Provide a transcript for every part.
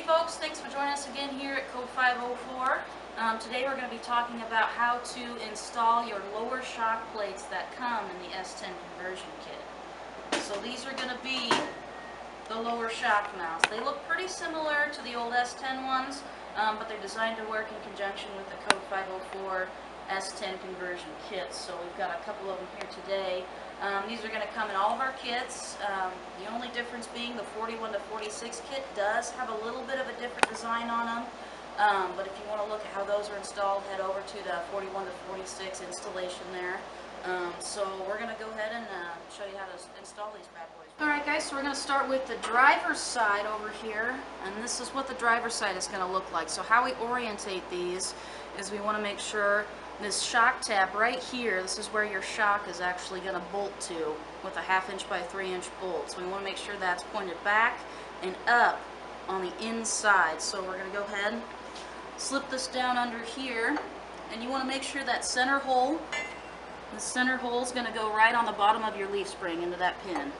folks, thanks for joining us again here at Code 504. Today we're going to be talking about how to install your lower shock plates that come in the S10 conversion kit. So these are going to be the lower shock mounts. They look pretty similar to the old S10 ones, but they're designed to work in conjunction with the Code 504 S10 conversion kits. So we've got a couple of them here today. These are going to come in all of our kits. The only difference being the 41 to 46 kit does have a little bit of a different design on them. But if you want to look at how those are installed, head over to the 41 to 46 installation there. So we're going to go ahead and show you how to install these bad boys. Alright guys, so we're going to start with the driver's side over here, and this is what the driver's side is going to look like. So how we orientate these is we want to make sure this shock tab right here, this is where your shock is actually going to bolt to with a 1/2 inch by 3 inch bolt. So we want to make sure that's pointed back and up on the inside. So we're going to go ahead and slip this down under here, and you want to make sure that center hole, the center hole is going to go right on the bottom of your leaf spring into that pin.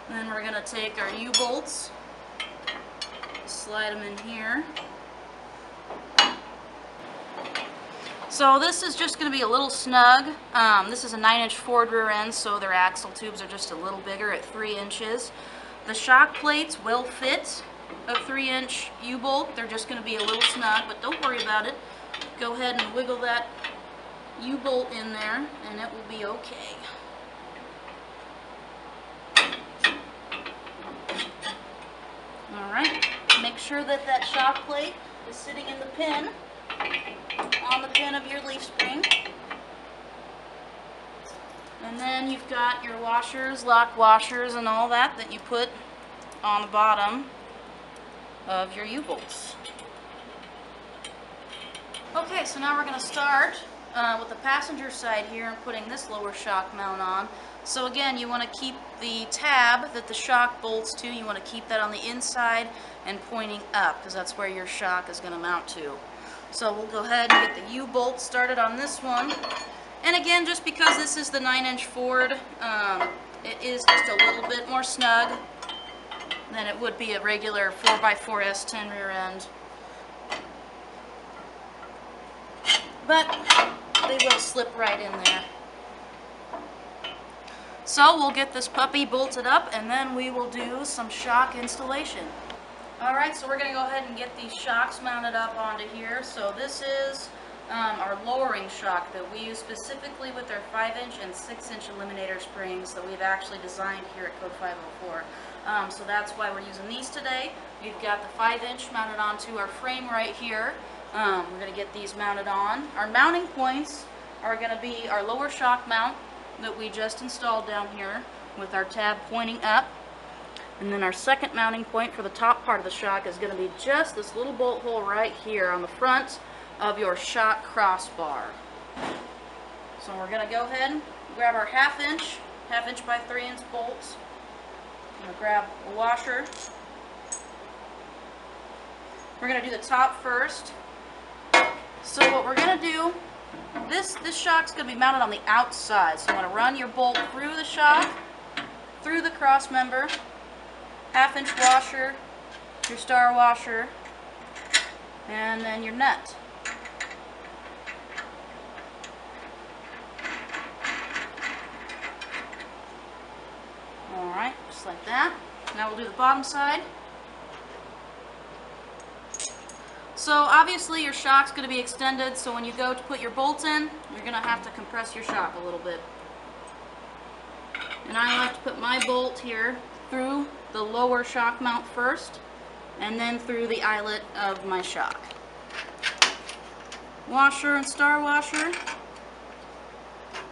Then we're going to take our U-bolts, slide them in here. So this is just going to be a little snug. This is a 9-inch Ford rear end, so their axle tubes are just a little bigger at 3 inches. The shock plates will fit a 3-inch U-bolt. They're just going to be a little snug, but don't worry about it. Go ahead and wiggle that U-bolt in there, and it will be okay. Alright, make sure that that shock plate is sitting in the pin, on the pin of your leaf spring. And then you've got your washers, lock washers, and all that you put on the bottom of your U-bolts. Okay, so now we're going to start with the passenger side here and putting this lower shock mount on. So again, you want to keep the tab that the shock bolts to, you want to keep that on the inside and pointing up, because that's where your shock is going to mount to. So we'll go ahead and get the U-bolt started on this one. And again, just because this is the 9-inch Ford, it is just a little bit more snug than it would be a regular 4x4 S10 rear end. But they will slip right in there. So we'll get this puppy bolted up, and then we will do some shock installation. Alright, so we're going to go ahead and get these shocks mounted up onto here. So this is our lowering shock that we use specifically with our 5-inch and 6-inch eliminator springs that we've actually designed here at Code 504. So that's why we're using these today. We've got the 5-inch mounted onto our frame right here. We're going to get these mounted on. Our mounting points are going to be our lower shock mount that we just installed down here with our tab pointing up. And then our second mounting point for the top part of the shock is going to be just this little bolt hole right here on the front of your shock crossbar. So we're going to go ahead and grab our 1/2 inch by 3 inch bolts. I'm going to grab a washer. We're going to do the top first. So what we're going to do, this shock's going to be mounted on the outside. So you want to run your bolt through the shock, through the cross member, 1/2 inch washer, your star washer, and then your nut. Alright, just like that. Now we'll do the bottom side. So obviously your shock's going to be extended, so when you go to put your bolt in, you're going to have to compress your shock a little bit. And I like to put my bolt here through the lower shock mount first, and then through the eyelet of my shock. Washer and star washer,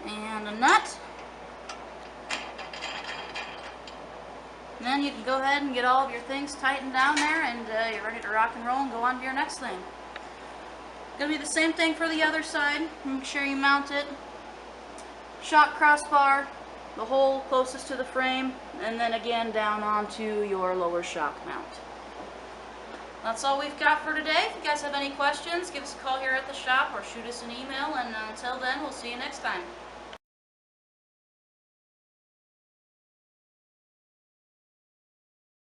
and a nut. And then you can go ahead and get all of your things tightened down there, and you're ready to rock and roll and go on to your next thing. Gonna be the same thing for the other side. Make sure you mount it. Shock crossbar, the hole closest to the frame, and then again down onto your lower shock mount. That's all we've got for today. If you guys have any questions, give us a call here at the shop or shoot us an email, and until then, we'll see you next time.